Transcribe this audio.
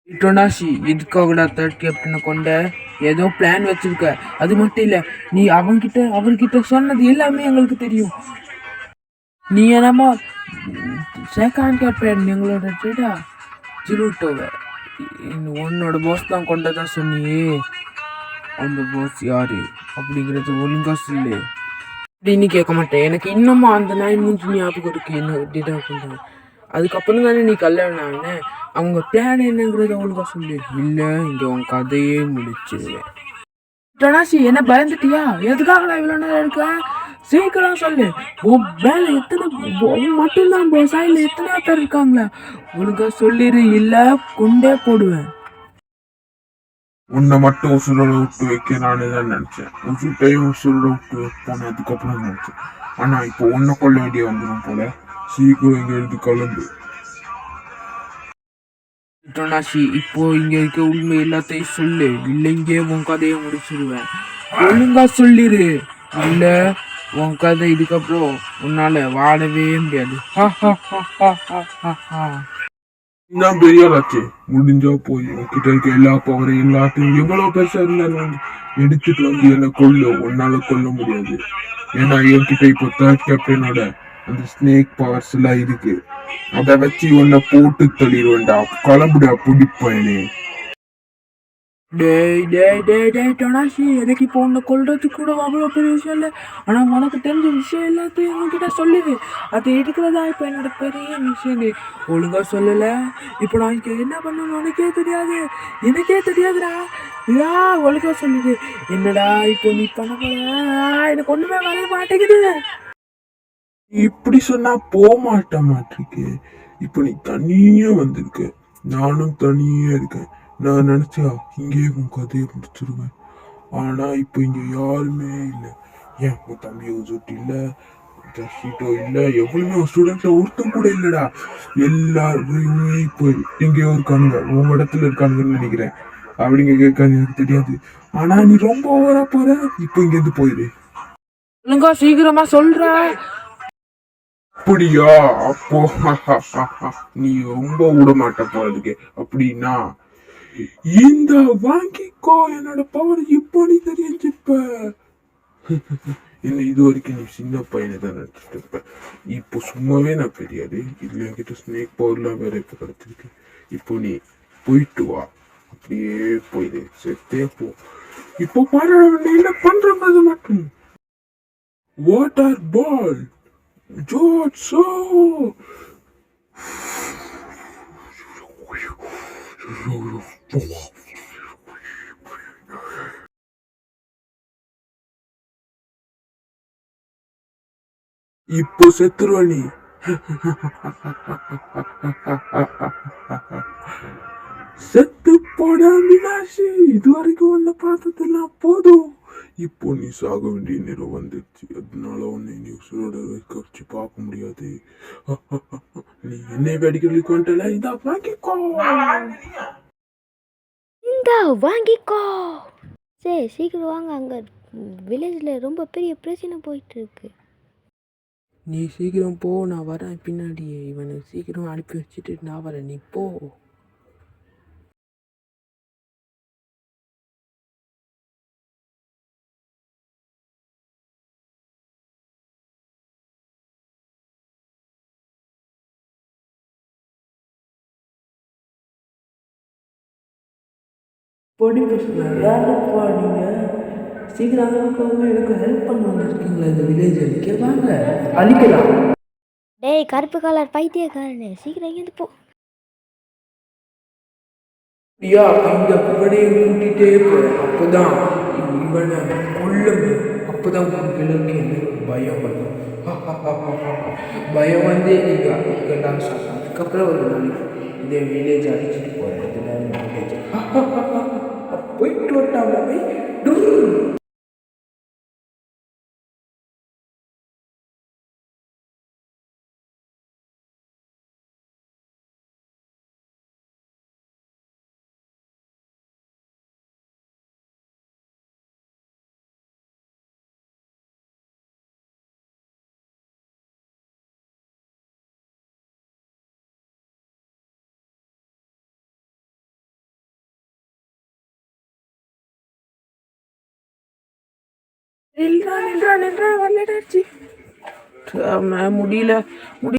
டொனாஷி இதுக்காகடா third கேப்டனை கொண்ட ஏதோ பிளான் வச்சிருக்க. அது மட்டும் இல்ல, நீ அவர்கிட்ட சொன்னது எல்லாமே எங்களுக்கு தெரியும். நீ என்னமோ செகண்ட் கேப்டன் எங்களோட ட்ரேடா ஜிருட்டோவை உன்னோட பாஸ் தான் கொண்டதா சொன்னியே. அந்த பாஸ் யாரு அப்படிங்கிறது ஒழுங்கா சொல்லு. அப்படின்னு கேட்க மாட்டேன். எனக்கு இன்னமும் அந்த நாய் மூஞ்சி ஞாபகம் இருக்கு. என்ன டிடா பண்றாங்க. அதுக்கப்புறம் தானே நீ கல்யாணம் ஆன. அவங்க பிளான் என்னங்கிறத ஒழுங்கா சொல்லு. இல்லை இங்க உன் கதையே முடிச்சிருவேன். டொனாசி என்ன பயந்துட்டியா? எதுக்காக நான் இவ்வளோ நேரம் இருக்கேன்? சீக்கிரம் சொல்லு. உன் மேல எத்தனை மட்டும்தான் பாஸா இல்லை எத்தனையோ பேர் இருக்காங்களா? ஒழுங்கா சொல்லிடு, இல்லை கொண்டே போடுவேன். உன்னை மட்டும் உசுரோட விட்டு வைக்க நானே தான் நினைச்சேன். உசுட்டையும் உசுரோட விட்டு வைப்பானே அதுக்கப்புறம் நினைச்சேன். ஆனா இப்போ உன்னை கொள்ள வேண்டிய வந்துடும் போல. சீக்கிரம் இங்க இருந்து கிளம்பு. டொனாசி இப்போ இங்க இருக்க உண்மை எல்லாத்தையும் சொல்லு, இல்லைங்கே உன் கதையை முடிச்சிருவேன். ஒழுங்கா சொல்லிரு, இல்ல உன் கதை இதுக்கப்புறம் உன்னால வாழவே முடியாது. நான் பெரிய ஆளாச்சு. முடிஞ்சா போய் உன்கிட்ட இருக்க எல்லா பவரையும் எல்லாத்தையும் எவ்வளவு பெருசா இருந்தாலும் எடுத்துட்டு வந்து என்ன கொல்ல. உன்னால கொல்ல முடியாது. ஏன்னா என்கிட்ட இப்போ தேர்ட் கேப்டனோட அந்த ஸ்னேக் பவர்ஸ் எல்லாம் இருக்கு. அதை வச்சு உன்னை போட்டு தள்ளிடுவேன்டா. கிளம்புடா பிடிப்பேனே. டொனாசி எனக்கு இப்போ உன்னை கொல்றது கூட அவ்வளோ பெரிய விஷயம் இல்லை. ஆனால் உனக்கு தெரிஞ்ச விஷயம் எல்லாத்தையும் என்கிட்ட சொல்லுது. அதை எடுக்கிறதா இப்போ என்னோட பெரிய விஷயம். ஒழுங்கா சொல்லலை. இப்போ நான் இங்கே என்ன பண்ணணும் உனக்கே தெரியாது. எனக்கே தெரியாதுடா. ஒழுங்கா சொல்லுது. என்னடா இப்போ நீ பண்ண போற? எனக்கு ஒண்ணுமே வர மாட்டேங்குது. இப்படி சொன்னா போக மாட்டேருக்கு. இப்ப நீ தனியா வந்திருக்க, நானும் தனியா இருக்கேன். நான் நினைச்சா இங்கேயே உன் கதையை முடிச்சிருவேன். ஆனா இப்ப இங்க யாருமே இல்லை. ஏன் உன் தம்பி சுட்டு இல்ல, ஜஸ்டோ இல்ல, எவ்வளவுமே ஸ்டூடெண்ட்ல ஒருத்தம் கூட இல்லடா. எல்லாருமே இப்போ எங்கேயோ இருக்கானுங்க, உன் இடத்துல இருக்கானுங்கன்னு நினைக்கிறேன். அப்படிங்க கேட்காது எனக்கு தெரியாது. ஆனா நீ ரொம்ப ஓவரா போற. இப்போ இங்க இருந்து போயிரு. ஒழுங்கா சீக்கிரமா சொல்ற. அப்படியா? அப்போ நீ ரொம்ப விட மாட்ட போறதுக்கு. அப்படின்னா இந்த வாங்கிக்கோ என்னோட பவர். இப்போ நீ தெரிஞ்சுப்ப. என்ன இது வரைக்கும் நீ சின்ன பையனை தான் நினைச்சிட்டு இருப்ப. இப்போ சும்மாவே நான் பெரியாது. இதுல என்கிட்ட ஸ்னேக் பவர்லாம் வேற இப்ப கிடைச்சிருக்கு. இப்போ நீ போயிட்டு வா. அப்படியே போயிடு, செத்தே போ. இப்போ பாரு என்ன பண்றது மட்டும். வாட்டர் பால் Jotso! இப்போ செத்துருவ நீ. செத்து போட மீனாட்சி. இது வரைக்கும் உன்னை பார்த்ததெல்லாம் போதும். இப்போ நீ சாக வேண்டிய நேரம் வந்துடுச்சு. அதனால உன்னை நீ உசுரோட வச்சு பார்க்க முடியாது. நீ என்னை வெடிக்கிறதுக்கு வந்துட்டல. இந்தா வாங்கிக்கோ. இந்தா வாங்கிக்கோ. சரி சீக்கிரம் வாங்க. அங்கே வில்லேஜில் ரொம்ப பெரிய பிரச்சனை போயிட்டு இருக்கு. நீ சீக்கிரம் போ, நான் வரேன் பின்னாடியே. இவனை சீக்கிரம் அனுப்பி வச்சுட்டு நான் வரேன், நீ போ. பொடி பசங்க யாருப்பா நீங்கள்? சீக்கிரம் எனக்கு ஹெல்ப் பண்ண வந்திருக்கீங்களா? இந்த வில்லேஜ் அழிக்க வாங்க, அழிக்கலாம். டேய் கருப்பு கலர் பைத்தியக்காரனே, சீக்கிரம் இங்கேருந்து போ. ஐயா இந்த இவனையை கூட்டிகிட்டே போகிறேன். அப்போதான் இவனை கொல்லுங்க. அப்போதான் உங்களுக்கு எனக்கு பயம் வரும். பயம் வந்து நீங்கள் இதுக்கெல்லாம் சாப்பிடும். அதுக்கப்புறம் ஒரு நாளைக்கு இந்த வில்லேஜ் அழிச்சிட்டு போகிறேன். இதெல்லாம் வில்லேஜ் போயிட்டு வரட்டாமே. நில்றா நில்றா நில்றா வரலடாச்சு முடியல